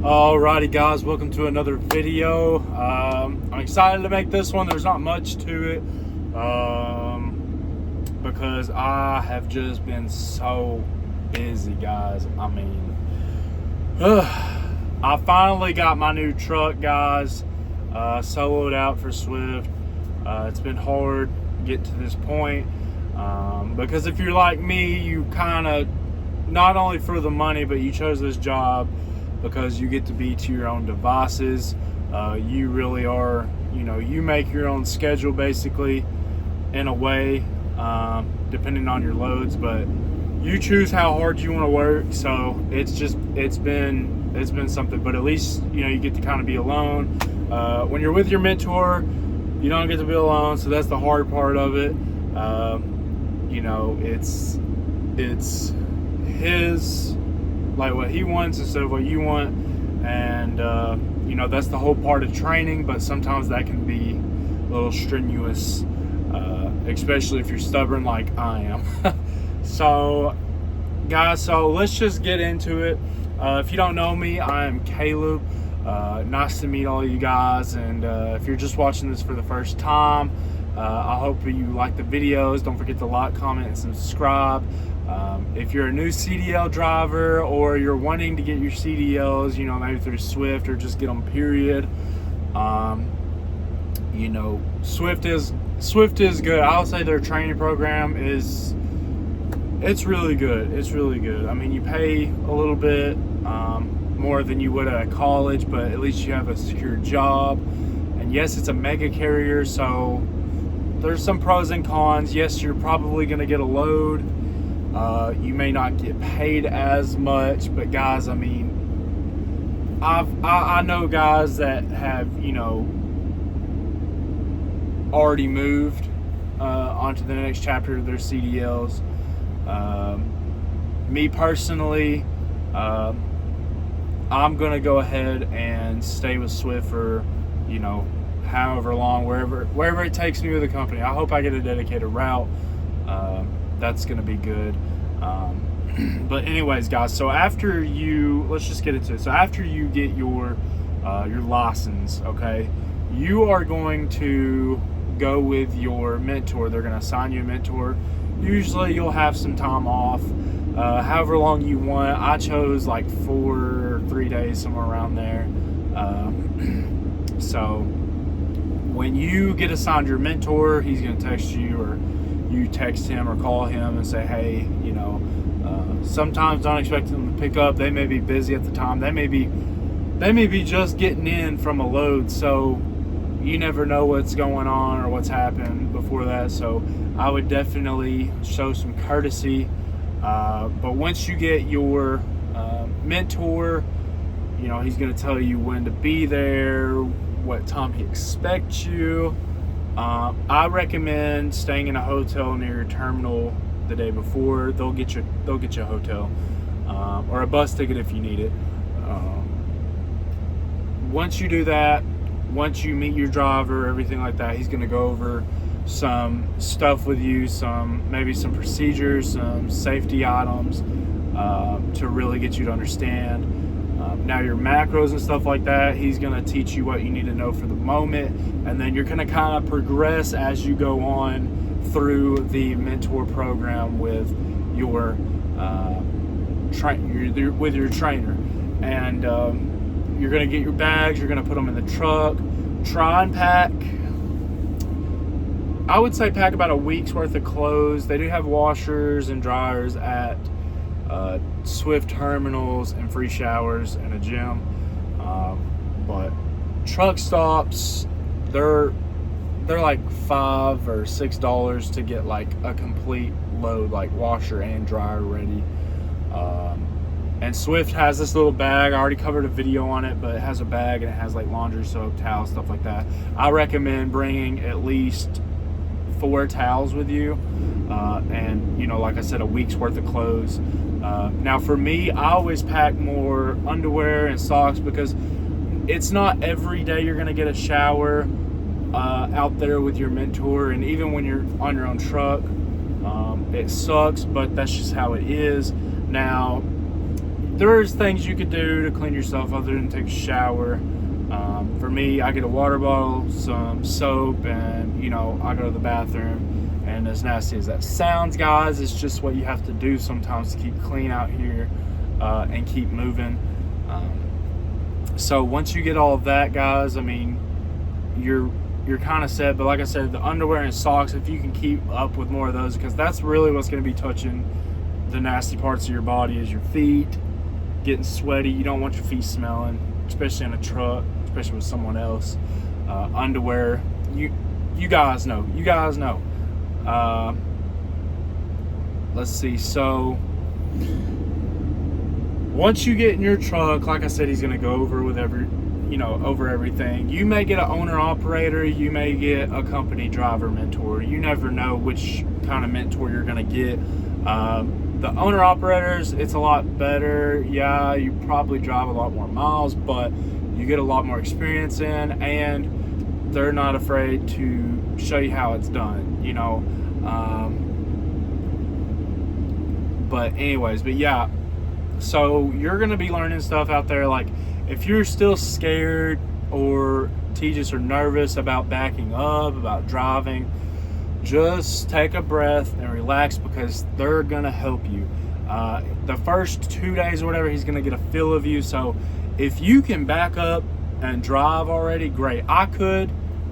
Alrighty guys, welcome to another video. I'm excited to make this one. There's not much to it because I have just been so busy, guys. I mean, I finally got my new truck, guys, soloed out for Swift. It's been hard to get to this point because if you're like me, you kind of, not only for the money, but you chose this job because you get to be to your own devices. You really are, you make your own schedule basically in a way, depending on your loads, but you choose how hard you want to work. So it's been something, but at least, you get to kind of be alone. When you're with your mentor, you don't get to be alone. So that's the hard part of it. It's his, like what he wants instead of what you want, and that's the whole part of training, but sometimes that can be a little strenuous, especially if you're stubborn like I am. So guys, let's just get into it. If you don't know me, I am Caleb. Nice to meet all you guys, and if you're just watching this for the first time, I hope you like the videos. Don't forget to like, comment, and subscribe. If you're a new CDL driver or you're wanting to get your CDLs, maybe through Swift or just get them period, Swift is good. I'll say their training program it's really good. It's really good. I mean, you pay a little bit more than you would at college, but at least you have a secure job. And yes, it's a mega carrier, so there's some pros and cons. Yes, you're probably going to get a load. You may not get paid as much, but guys, I mean, I know guys that have, already moved onto the next chapter of their CDLs. Me personally, I'm going to go ahead and stay with Swift for, however long, wherever it takes me with the company. I hope I get a dedicated route. That's going to be good. But anyways, guys, so let's just get into it. So after you get your license, okay, you are going to go with your mentor. They're going to assign you a mentor. Usually you'll have some time off, however long you want. I chose like 4 or 3 days, somewhere around there. So when you get assigned your mentor, he's going to text you, or you text him or call him and say, hey, sometimes don't expect them to pick up. They may be busy at the time. They may be just getting in from a load. So you never know what's going on or what's happened before that. So I would definitely show some courtesy. But once you get your mentor, he's going to tell you when to be there, what time he expects you. I recommend staying in a hotel near your terminal the day before. They'll get you a hotel, or a bus ticket if you need it. Once you do that, once you meet your driver, everything like that, he's going to go over some stuff with you, maybe some procedures, some safety items, to really get you to understand. Now your macros and stuff like that, he's going to teach you what you need to know for the moment, and then you're going to kind of progress as you go on through the mentor program with your trainer. And you're going to get your bags, you're going to put them in the truck. Try and pack, I would say pack about a week's worth of clothes. They do have washers and dryers at Swift terminals and free showers and a gym, but truck stops, they're like $5 or $6 to get like a complete load, like washer and dryer ready. And Swift has this little bag. I already covered a video on it, but it has a bag and it has like laundry, soap, towels, stuff like that. I recommend bringing at least 4 towels with you, and like I said, a week's worth of clothes. Now for me, I always pack more underwear and socks because it's not every day you're gonna get a shower out there with your mentor, and even when you're on your own truck, it sucks, but that's just how it is. Now there's things you could do to clean yourself other than take a shower. For me, I get a water bottle, some soap, and I go to the bathroom. And as nasty as that sounds, guys, it's just what you have to do sometimes to keep clean out here and keep moving. So once you get all of that, guys, I mean, you're kind of set. But like I said, the underwear and socks, if you can keep up with more of those, because that's really what's going to be touching the nasty parts of your body, is your feet getting sweaty. You don't want your feet smelling, especially in a truck, especially with someone else. Underwear, you guys know. Let's see. So once you get in your truck, like I said, he's going to go over with over everything. You may get an owner operator, you may get a company driver mentor. You never know which kind of mentor you're going to get. The owner operators, it's a lot better. Yeah, you probably drive a lot more miles, but you get a lot more experience in, and they're not afraid to show you how it's done, but yeah, so you're going to be learning stuff out there. Like, if you're still scared or tedious or nervous about backing up, about driving, just take a breath and relax, because they're going to help you. The first 2 days or whatever, he's going to get a feel of you. So if you can back up and drive already, great.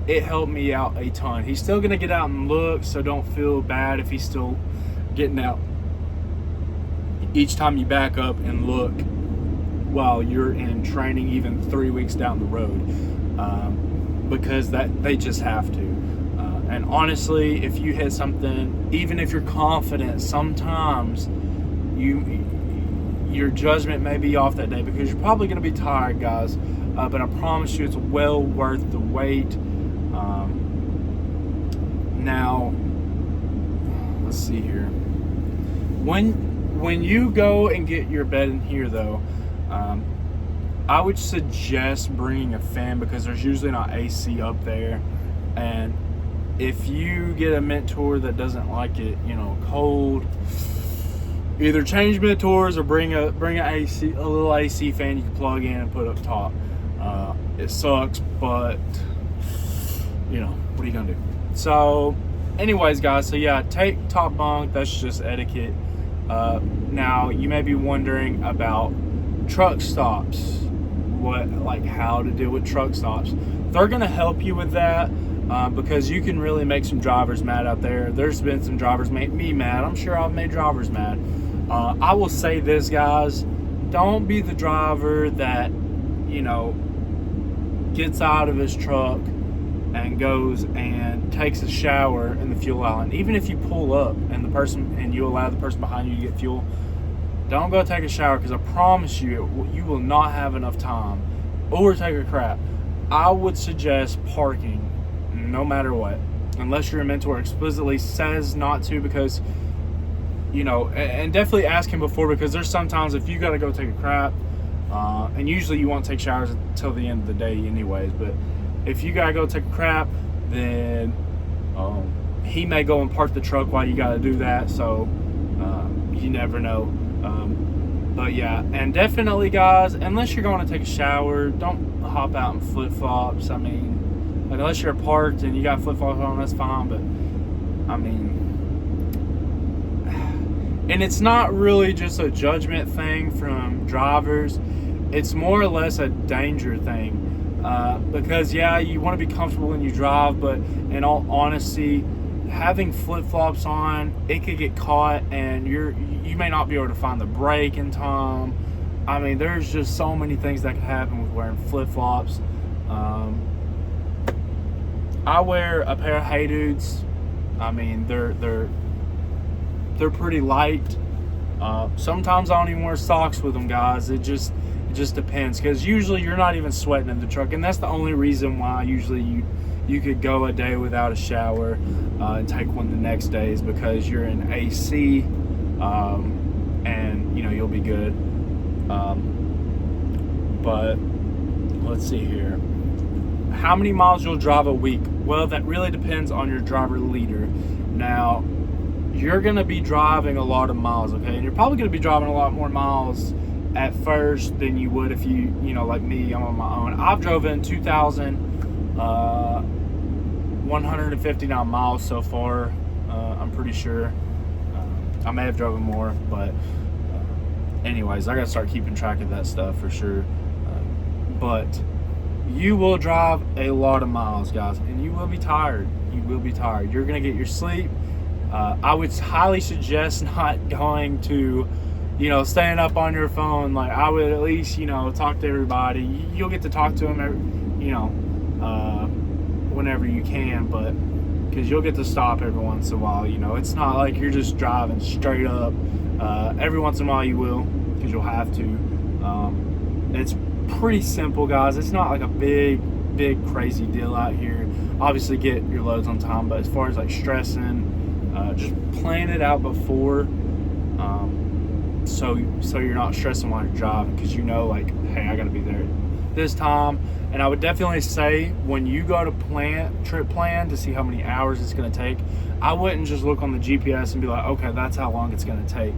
It helped me out a ton. He's still going to get out and look, so don't feel bad if he's still getting out each time you back up and look while you're in training, even 3 weeks down the road, because they just have to. And honestly, if you hit something, even if you're confident, sometimes your judgment may be off that day, because you're probably going to be tired, guys. But I promise you, it's well worth the wait. Now, let's see here. When you go and get your bed in here, though, I would suggest bringing a fan, because there's usually not AC up there. And if you get a mentor that doesn't like it, cold, either change mentors or bring a little AC fan you can plug in and put up top. It sucks, but what are you gonna do? So, anyways, guys. So yeah, take top bunk. That's just etiquette. Now you may be wondering about truck stops. How to deal with truck stops. They're gonna help you with that. Because you can really make some drivers mad out there. There's been some drivers make me mad. I'm sure I've made drivers mad. I will say this, guys. Don't be the driver that, gets out of his truck and goes and takes a shower in the fuel island. Even if you pull up and you allow the person behind you to get fuel, don't go take a shower, because I promise you, you will not have enough time. Or take a crap. I would suggest parking. No matter what, unless your mentor explicitly says not to, because and definitely ask him before, because there's sometimes if you got to go take a crap, and usually you won't take showers until the end of the day anyways, but if you gotta go take a crap, then he may go and park the truck while you gotta do that. So you never know. But yeah, and definitely, guys, unless you're going to take a shower, don't hop out in flip-flops. I mean, unless you're parked and you got flip-flops on, that's fine. But I mean, and it's not really just a judgment thing from drivers. It's more or less a danger thing. Because yeah, you want to be comfortable when you drive, but in all honesty, having flip-flops on, it could get caught and you may not be able to find the brake in time. I mean, there's just so many things that could happen with wearing flip-flops. I wear a pair of Hey Dudes. I mean, they're pretty light. Sometimes I don't even wear socks with them, guys. It just depends, because usually you're not even sweating in the truck, and that's the only reason why usually you could go a day without a shower and take one the next day, is because you're in AC, and you'll be good. But let's see here. How many miles you'll drive a week? Well, that really depends on your driver leader. Now, you're going to be driving a lot of miles, okay? And you're probably going to be driving a lot more miles at first than you would if you know, like me, I'm on my own. I've driven 2,159 miles so far. I'm pretty sure. I may have driven more, but anyways, I gotta start keeping track of that stuff for sure. But you will drive a lot of miles, guys, and you will be tired. You will be tired. You're gonna get your sleep. I would highly suggest not going to, you know, staying up on your phone. Like, I would at least, you know, talk to everybody. You'll get to talk to them, you know, whenever you can, but because you'll get to stop every once in a while. You know, it's not like you're just driving straight up. Every once in a while you will, because you'll have to. It's pretty simple, guys. It's not like a big crazy deal out here. Obviously get your loads on time, but as far as like stressing, just plan it out before, so you're not stressing while you're driving, because you know, like, hey, I gotta be there this time. And I would definitely say, when you go to trip plan to see how many hours it's gonna take, I wouldn't just look on the GPS and be like, okay, that's how long it's gonna take.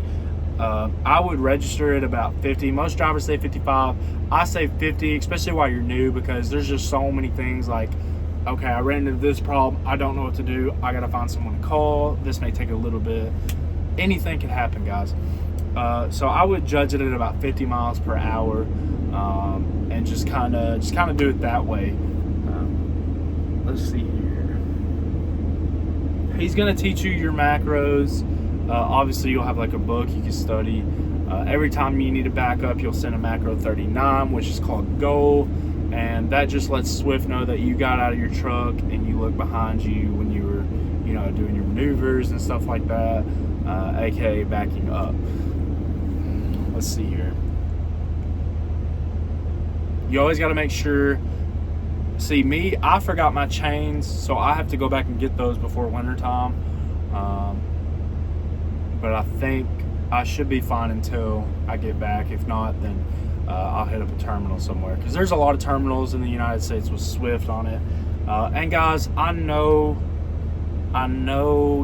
I would register at about 50. Most drivers say 55. I say 50, especially while you're new, because there's just so many things like, okay, I ran into this problem, I don't know what to do, I gotta find someone to call, this may take a little bit. Anything can happen, guys. So I would judge it at about 50 miles per hour, and just kind of do it that way. Let's see here. He's gonna teach you your macros. Obviously, you'll have like a book you can study. Every time you need to back up, you'll send a macro 39, which is called goal. And that just lets Swift know that you got out of your truck and you look behind you when you were, you know, doing your maneuvers and stuff like that, aka backing up. Let's see here. You always got to make sure. See, me, I forgot my chains, so I have to go back and get those before winter time. But I think I should be fine until I get back. If not, then I'll hit up a terminal somewhere, because there's a lot of terminals in the United States with Swift on it. And guys, I know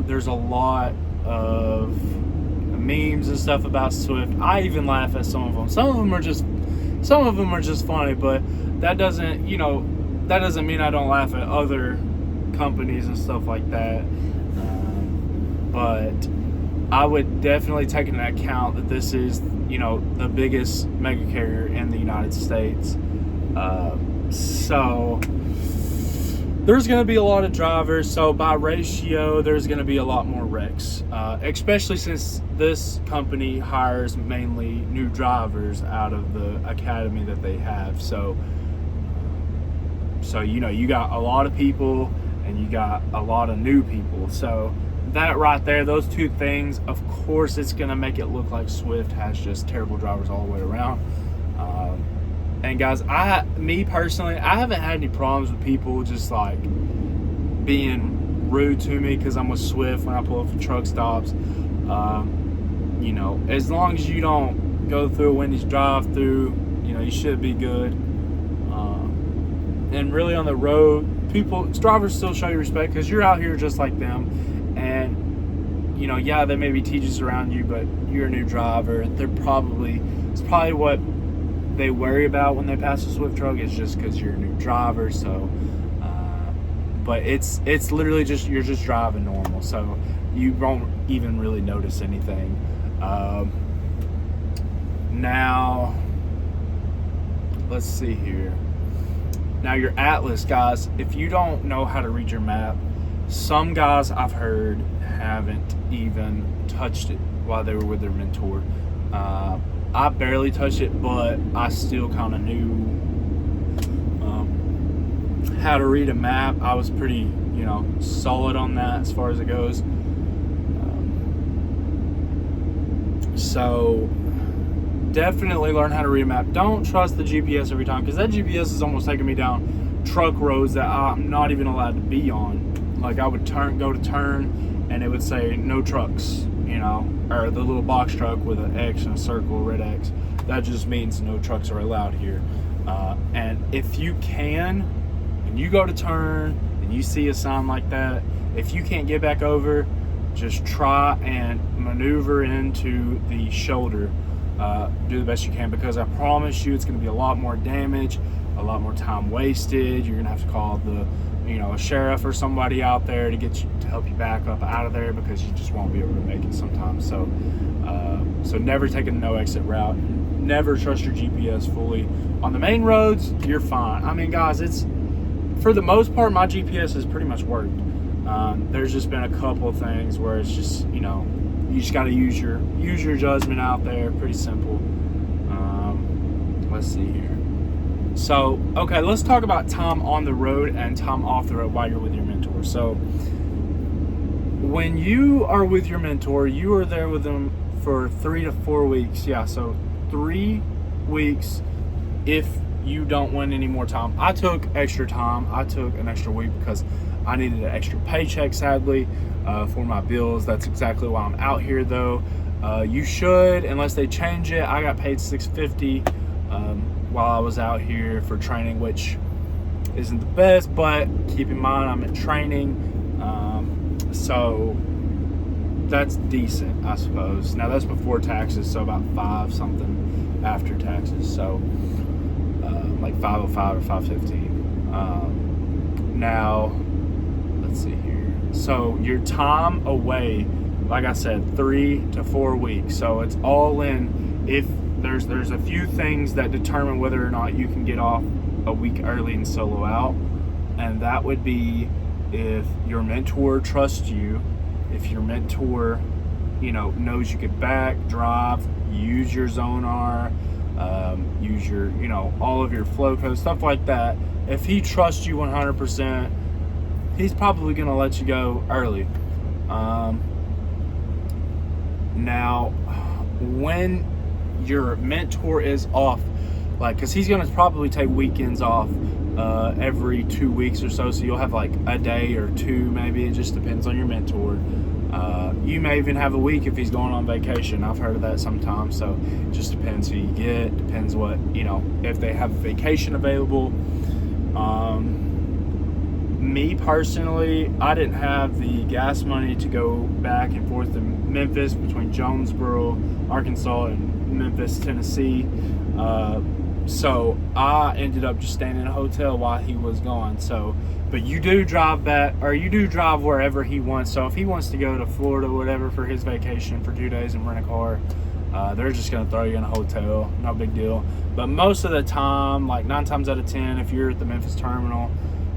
there's a lot of memes and stuff about Swift. I even laugh at some of them. Some of them are just funny, but that doesn't mean I don't laugh at other companies and stuff like that. But I would definitely take into account that this is, you know, the biggest mega carrier in the United States. So there's going to be a lot of drivers. So by ratio, there's going to be a lot more wrecks, especially since this company hires mainly new drivers out of the academy that they have. So you know, you got a lot of people and you got a lot of new people. So that right there, those two things, of course, it's going to make it look like Swift has just terrible drivers all the way around. And guys, me personally, I haven't had any problems with people just like being rude to me because I'm with Swift when I pull up for truck stops. You know, as long as you don't go through a Wendy's drive-through, you know, you should be good. And really on the road, drivers still show you respect because you're out here just like them. And, you know, yeah, there may be teachers around you, but you're a new driver. It's probably what they worry about when they pass a Swift truck is just because you're a new driver. So, but it's literally just, you're just driving normal. So you won't even really notice anything. Now, let's see here. Now your Atlas, guys, if you don't know how to read your map, some guys I've heard haven't even touched it while they were with their mentor. I barely touched it, but I still kind of knew how to read a map. I was pretty, you know, solid on that as far as it goes. So definitely learn how to read a map. Don't trust the GPS every time, because that GPS is almost taking me down truck roads that I'm not even allowed to be on. Like, I would go to turn and it would say no trucks, you know, or the little box truck with an X and a circle, red X. That just means no trucks are allowed here. And if you can, when you go to turn and you see a sign like that, if you can't get back over, just try and maneuver into the shoulder. do the best you can, because I promise you it's going to be a lot more damage, a lot more time wasted. You're going to have to call a sheriff or somebody out there to get you, to help you back up out of there, because you just won't be able to make it sometimes. So never take a no exit route. Never trust your GPS fully. On the main roads, you're fine. I mean, guys, it's, for the most part, my GPS has pretty much worked. There's just been a couple of things where it's just, you just got to use your judgment out there. Pretty simple. Let's see here. So, okay, let's talk about time on the road and time off the road while you're with your mentor. So, when you are with your mentor, you are there with them for 3 to 4 weeks. Yeah, so 3 weeks if you don't win any more time. I took extra time. I took an extra week because I needed an extra paycheck, sadly, for my bills. That's exactly why I'm out here, though. You should, unless they change it. I got paid $650 while I was out here for training, which isn't the best, but keep in mind I'm in training, so that's decent, I suppose. Now that's before taxes, so about 5 something after taxes, so like 505 or 515. Now let's see here. So your time away, like I said, 3 to 4 weeks. So it's all in. If there's a few things that determine whether or not you can get off a week early and solo out, and that would be if your mentor trusts you, if your mentor, knows you get back, drive, use your Zonar, use your, all of your flow codes, stuff like that. If he trusts you 100%, he's probably going to let you go early. Now, when your mentor is off, because he's going to probably take weekends off every 2 weeks or so, so you'll have like a day or two, maybe. It just depends on your mentor. You may even have a week if he's going on vacation. I've heard of that sometimes, so it just depends who you get, depends what, if they have a vacation available. Me personally, I didn't have the gas money to go back and forth to Memphis, between Jonesboro, Arkansas, and Memphis, Tennessee. So I ended up just staying in a hotel while he was gone. So, but you do drive back, or you do drive wherever he wants. So if he wants to go to Florida or whatever for his vacation for 2 days and rent a car, they're just going to throw you in a hotel. No big deal. But most of the time, like 9 times out of 10, if you're at the Memphis terminal,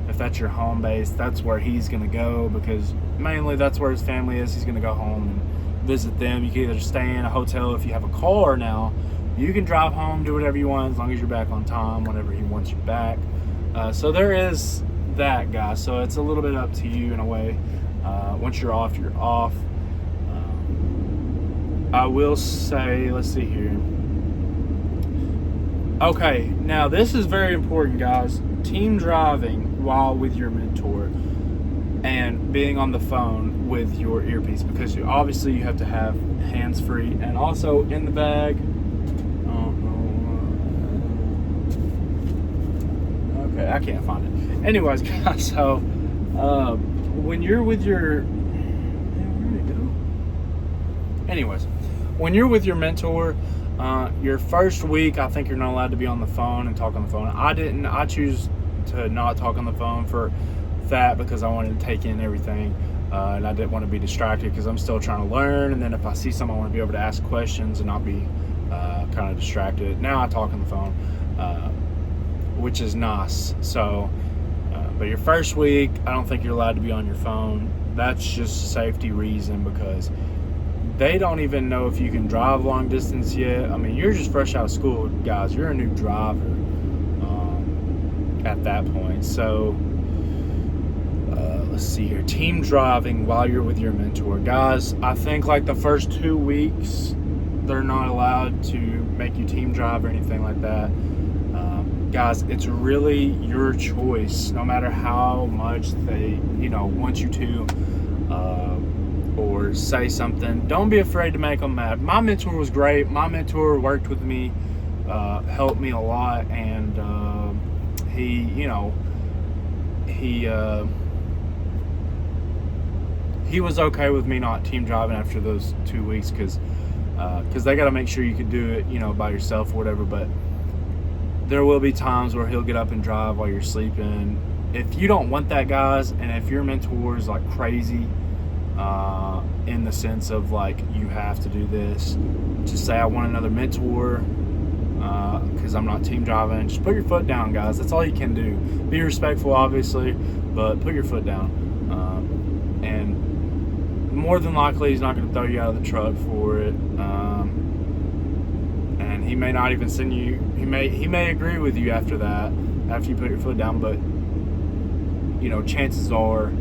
if that's your home base, that's where he's going to go, because mainly that's where his family is. He's going to go home and visit them. You can either stay in a hotel. If you have a car now, you can drive home, do whatever you want, as long as you're back on time whenever he wants you back. So there is that, guys. So it's a little bit up to you in a way. Once you're off, you're off. I will say, let's see here. Okay, now this is very important, guys. Team driving while with your mentor and being on the phone with your earpiece, because obviously you have to have hands-free, and also in the bag. Okay, I can't find it. Anyways, guys, so when you're with your, where did it go? Anyways, when you're with your mentor, your first week, I think you're not allowed to be on the phone and talk on the phone. I choose to not talk on the phone for that, because I wanted to take in everything, and I didn't want to be distracted, because I'm still trying to learn. And then if I see something, I want to be able to ask questions and not be kind of distracted. Now I talk on the phone, which is nice. So, but your first week, I don't think you're allowed to be on your phone. That's just a safety reason, because they don't even know if you can drive long distance yet. I mean, you're just fresh out of school, guys. You're a new driver at that point. So let's see here. Team driving while you're with your mentor, guys. I think like the first 2 weeks, they're not allowed to make you team drive or anything like that. Guys, it's really your choice. No matter how much they, want you to, or say something, don't be afraid to make them mad. My mentor was great. My mentor worked with me, helped me a lot, and he was okay with me not team driving after those 2 weeks, because because they got to make sure you can do it, you know, by yourself or whatever. But there will be times where he'll get up and drive while you're sleeping. If you don't want that, guys, and if your mentor is like crazy, in the sense of like you have to do this, just say I want another mentor, because I'm not team driving. Just put your foot down, guys. That's all you can do. Be respectful, obviously, but put your foot down. And more than likely, he's not going to throw you out of the truck for it. And he may not even send you. He may agree with you after that, after you put your foot down. But you know, chances are,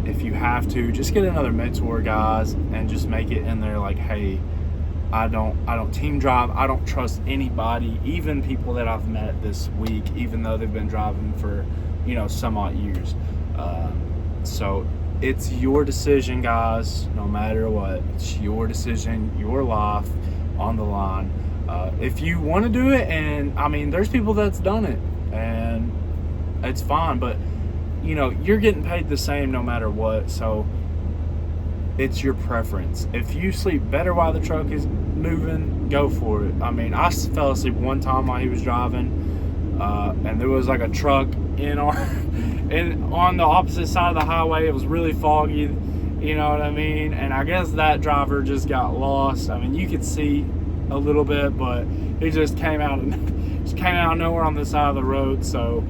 if you have to, just get another mentor, guys, and just make it in there like, hey, I don't team drive. I don't trust anybody, even people that I've met this week, even though they've been driving for, you know, some odd years. So it's your decision, guys, no matter what. It's your decision, your life on the line. If you want to do it, and I mean, there's people that's done it, and it's fine, but you know, you're getting paid the same no matter what, so it's your preference. If you sleep better while the truck is moving, go for it. I mean, I fell asleep one time while he was driving, and there was like a truck on the opposite side of the highway. It was really foggy, you know what I mean? And I guess that driver just got lost. I mean, you could see a little bit, but he just came out of nowhere on the side of the road. So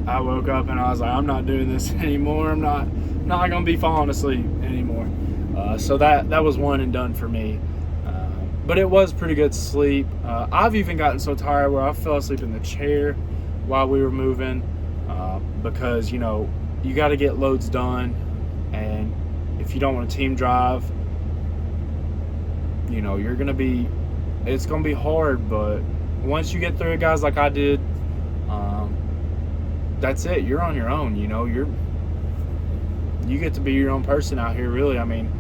I woke up and I was like, I'm not doing this anymore. I'm not gonna be falling asleep anymore. So that was one and done for me. But it was pretty good sleep. I've even gotten so tired where I fell asleep in the chair while we were moving, because you know, you got to get loads done, and if you don't want to team drive, you know, it's gonna be hard. But once you get through it, guys, like I did, that's it. You're on your own. You know, you get to be your own person out here, really. I mean,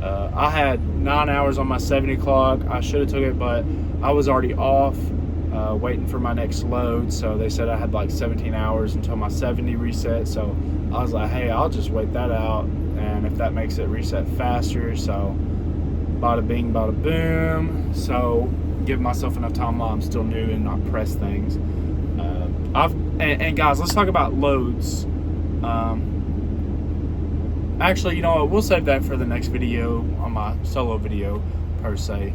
I had 9 hours on my 70 clock. I should have took it, but I was already off, waiting for my next load. So they said I had like 17 hours until my 70 reset. So I was like, hey, I'll just wait that out, and if that makes it reset faster. So bada bing, bada boom. So give myself enough time while I'm still new and not press things. And guys, let's talk about loads. Actually, you know what? We'll save that for the next video, on my solo video, per se.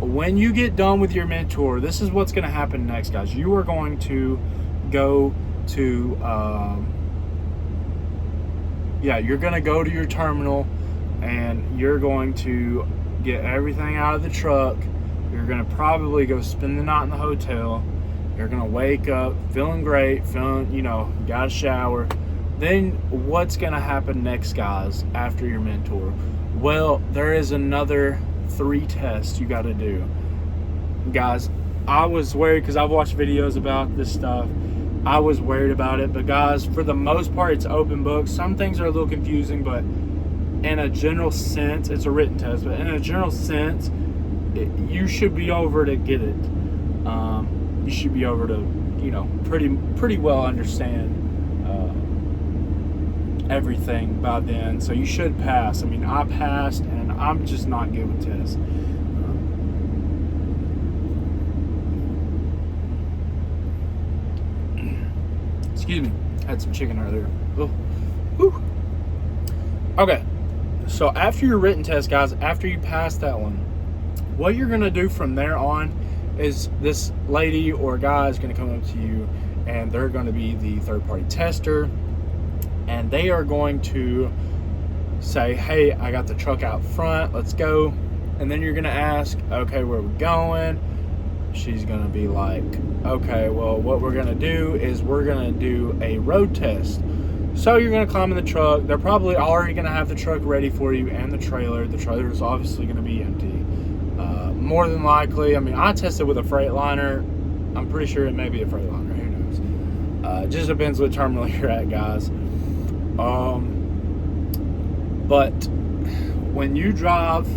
When you get done with your mentor, this is what's going to happen next, guys. You are going to go to, you're going to go to your terminal, and you're going to get everything out of the truck. You're going to probably go spend the night in the hotel. You're going to wake up feeling great, got a shower. Then what's going to happen next, guys, after your mentor? Well, there is another 3 tests you got to do. Guys, I was worried because I've watched videos about this stuff. I was worried about it, but guys, for the most part, it's open book. Some things are a little confusing, but in a general sense, it's a written test, but in a general sense, you should be over to get it. You should be over to, pretty well understand everything by then. So you should pass. I mean, I passed, and I'm just not good with tests. Excuse me. Had some chicken earlier. Oh. Whew. Okay. So after your written test, guys, after you pass that one, what you're going to do from there on is this lady or guy is going to come up to you, and they're going to be the third-party tester, and they are going to say, hey, I got the truck out front, let's go. And then you're going to ask, okay, where are we going? She's going to be like, okay, well, what we're going to do is we're going to do a road test. So you're going to climb in the truck. They're probably already going to have the truck ready for you, and the trailer. The trailer is obviously going to be empty. More than likely, I mean, I tested with a Freightliner. I'm pretty sure it may be a Freightliner. Who knows? Just depends what terminal you're at, guys. But when you drive,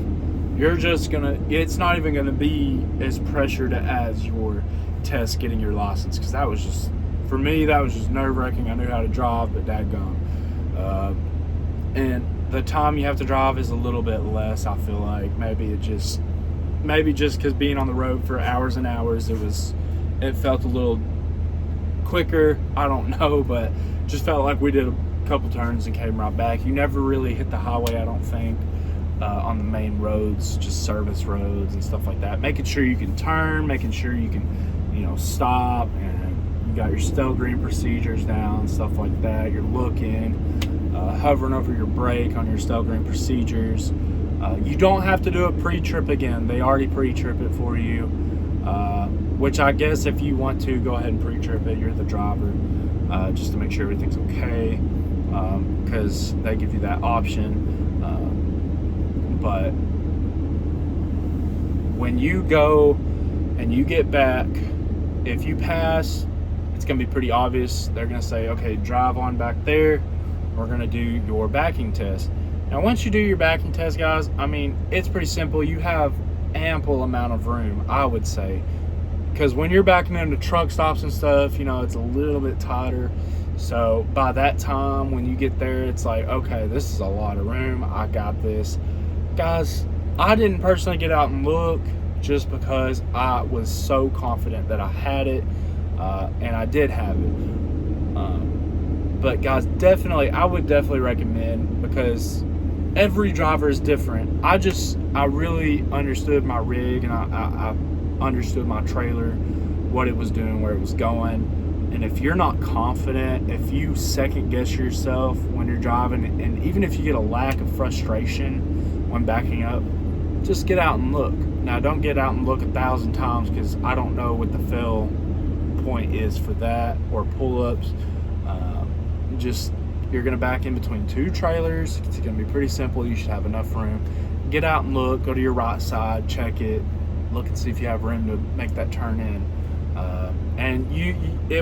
you're just it's not even gonna be as pressured as your test getting your license, because that was just, for me, that was just nerve-wracking. I knew how to drive, but dadgum. And the time you have to drive is a little bit less. I feel like maybe just because being on the road for hours and hours, it felt a little quicker. I don't know, but just felt like we did a couple turns and came right back. You never really hit the highway, I don't think, on the main roads, just service roads and stuff like that. Making sure you can turn, making sure you can, stop, and you got your Stellgreen procedures down, stuff like that. You're looking, hovering over your brake on your Stellgreen procedures. You don't have to do a pre-trip again. They already pre-trip it for you, which I guess if you want to, go ahead and pre-trip it. You're the driver, just to make sure everything's okay, because they give you that option. But when you go and you get back, if you pass, it's going to be pretty obvious. They're going to say, okay, drive on back there. We're going to do your backing test. Now, once you do your backing test, guys, I mean, it's pretty simple. You have ample amount of room, I would say, because when you're backing into truck stops and stuff, it's a little bit tighter. So by that time, when you get there, it's like, okay, this is a lot of room. I got this. Guys, I didn't personally get out and look just because I was so confident that I had it, and I did have it. But guys, I would definitely recommend, because every driver is different. I really understood my rig, and I understood my trailer, what it was doing, where it was going. And if you're not confident, if you second guess yourself when you're driving, and even if you get a lack of frustration when backing up, just get out and look. Now, don't get out and look 1,000 times, because I don't know what the fail point is for that, or pull-ups. You're going to back in between two trailers. It's going to be pretty simple. You should have enough room. Get out and look. Go to your right side. Check it. Look and see if you have room to make that turn in. And you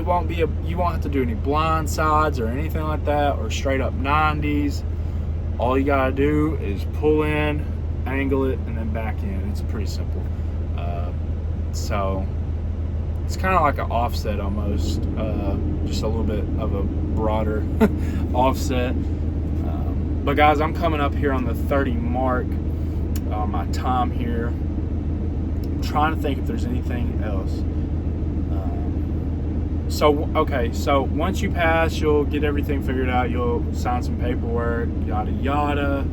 won't have to do any blind sides or anything like that, or straight up 90s. All you got to do is pull in, angle it, and then back in. It's pretty simple. So it's kind of like an offset almost, just a little bit of a broader offset. But guys, I'm coming up here on the 30 mark. My time here. I'm trying to think if there's anything else. So once you pass, you'll get everything figured out. You'll sign some paperwork, yada yada.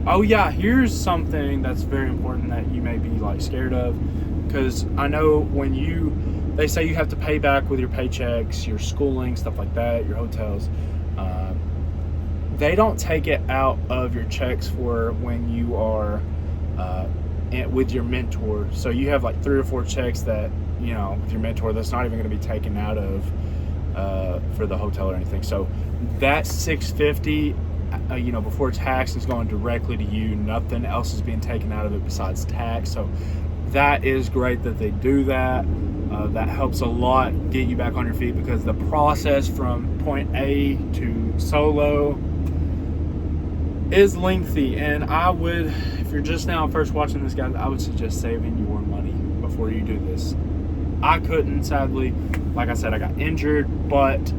Oh yeah, here's something that's very important that you may be scared of, because I know when they say you have to pay back with your paychecks, your schooling, stuff like that, your hotels. They don't take it out of your checks for when you are with your mentor. So you have 3 or 4 checks that, with your mentor, that's not even going to be taken out of for the hotel or anything. So that $650, before tax, is going directly to you. Nothing else is being taken out of it besides tax. So that is great that they do that. That helps a lot get you back on your feet, because the process from point A to solo is lengthy. And I would, if you're just now first watching this, guys, I would suggest saving your money before you do this. I couldn't, sadly. Like I said, I got injured, but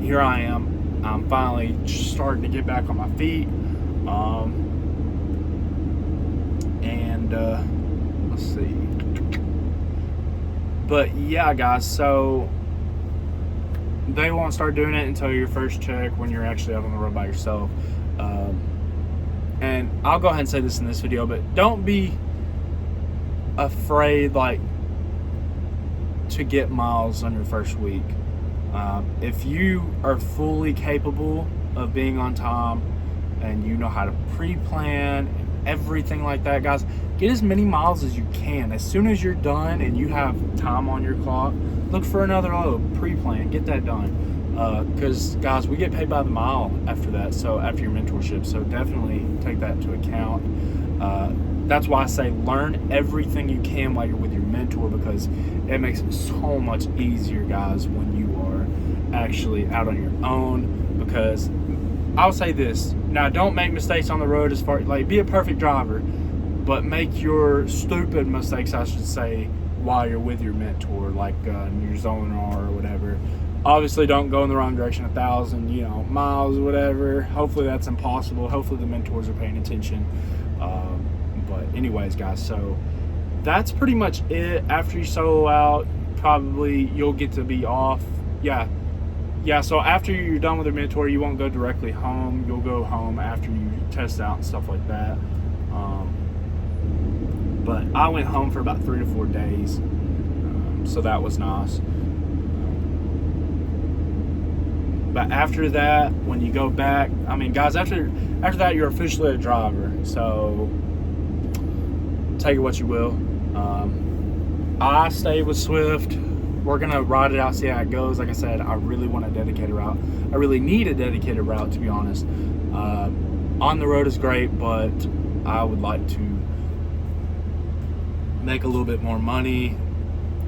here I am. I'm finally starting to get back on my feet. Let's see. But yeah, guys, so they won't start doing it until your first check, when you're actually out on the road by yourself. And I'll go ahead and say this in this video, but don't be afraid to get miles on your first week. If you are fully capable of being on time, and you know how to pre-plan and everything like that, guys, get as many miles as you can. As soon as you're done and you have time on your clock, look for another load, pre-plan, get that done. Because guys, we get paid by the mile after that, so after your mentorship, so definitely take that into account. That's why I say learn everything you can while you're with your mentor, because it makes it so much easier, guys, when you are actually out on your own. Because I'll say this, now don't make mistakes on the road, as far be a perfect driver, but make your stupid mistakes, I should say, while you're with your mentor, in your Zonar or whatever. Obviously, don't go in the wrong direction 1,000, miles or whatever. Hopefully that's impossible. Hopefully the mentors are paying attention. But anyways, guys, so that's pretty much it. After you solo out, probably you'll get to be off. Yeah, so after you're done with your mentor, you won't go directly home. You'll go home after you test out and stuff like that. But I went home for about 3 to 4 days, so that was nice. But after that, when you go back, I mean, guys, after that, you're officially a driver. So take it what you will. I stayed with Swift. We're gonna ride it out, see how it goes. Like I said, I really want a dedicated route. I really need a dedicated route, to be honest. On the road is great, but I would like to make a little bit more money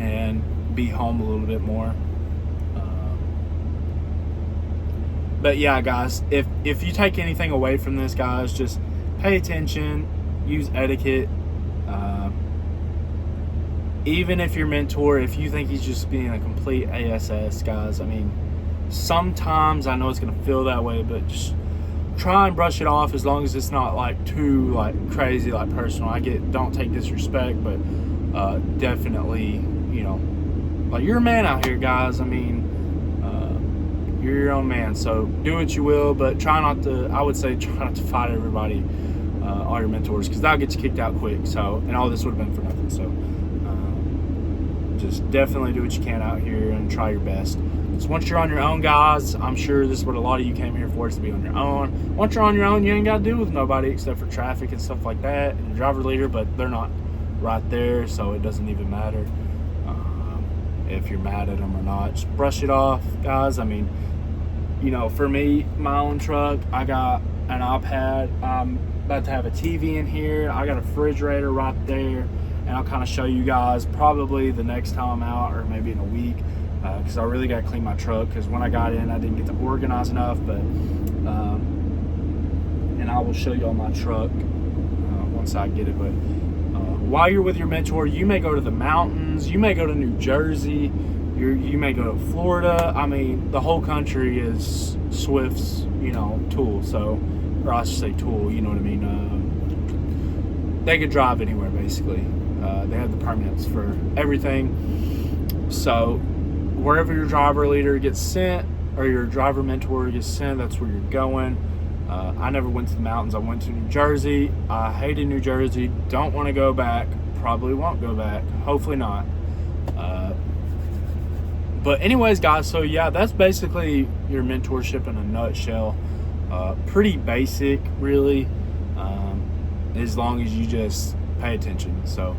and be home a little bit more. But yeah, guys, if you take anything away from this, guys, just pay attention, use etiquette. Even if your mentor, if you think he's just being a complete ASS, guys, I mean, sometimes I know it's gonna feel that way, but just try and brush it off, as long as it's not like too crazy, personal. Don't take disrespect, but definitely, you're a man out here, guys. I mean, you're your own man, so do what you will, but try not to fight everybody, all your mentors, because that'll get you kicked out quick. So, and all this would have been for nothing. So just definitely do what you can out here and try your best. So once you're on your own, guys, I'm sure this is what a lot of you came here for, is to be on your own. Once you're on your own, you ain't got to deal with nobody except for traffic and stuff like that, and your driver leader, but they're not right there, so it doesn't even matter if you're mad at them or not. Just brush it off, guys. I mean, for me, my own truck, I got an iPad. I'm about to have a TV in here. I got a refrigerator right there, and I'll kind of show you guys probably the next time I'm out, or maybe in a week, because I really got to clean my truck, because when I got in, I didn't get to organize enough. But and I will show you all my truck once I get it. But while you're with your mentor, you may go to the mountains, you may go to New Jersey, you may go to Florida. I mean, the whole country is Swift's, tool. So, or I should say tool, you know what I mean? They could drive anywhere, basically. They have the permits for everything. So, wherever your driver leader gets sent, or your driver mentor gets sent, that's where you're going. I never went to the mountains. I went to New Jersey. I hated New Jersey. Don't want to go back. Probably won't go back. Hopefully not. But anyways, guys, so yeah, that's basically your mentorship in a nutshell. Pretty basic, really, as long as you just pay attention. So,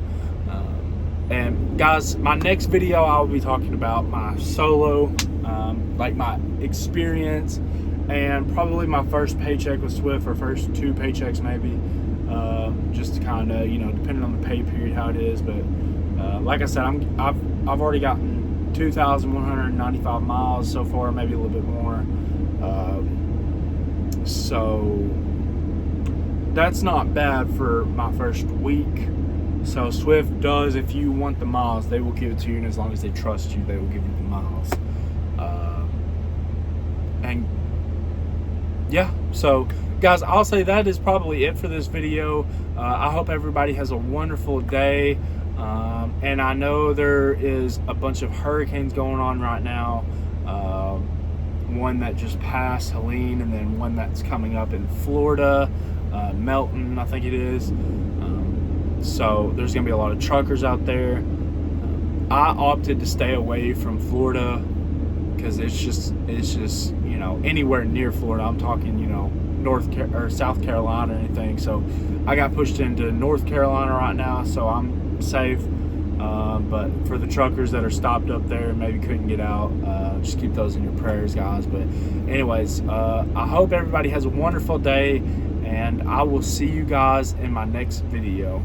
and guys, my next video, I'll be talking about my solo, my experience, and probably my first paycheck with Swift, or first 2 paychecks maybe, just to kind of, depending on the pay period, how it is. But like I said, I've already gotten 2,195 miles so far, maybe a little bit more. So that's not bad for my first week. So Swift does, if you want the miles, they will give it to you, and as long as they trust you, they will give you the miles. And yeah, so guys, I'll say that is probably it for this video. I hope everybody has a wonderful day. And I know there is a bunch of hurricanes going on right now. One that just passed, Helene, and then one that's coming up in Florida, Melton, I think it is. So there's going to be a lot of truckers out there. I opted to stay away from Florida because it's just anywhere near Florida. I'm talking, South Carolina or anything. So I got pushed into North Carolina right now, so I'm safe. But for the truckers that are stopped up there and maybe couldn't get out, just keep those in your prayers, guys. But anyways, I hope everybody has a wonderful day, and I will see you guys in my next video.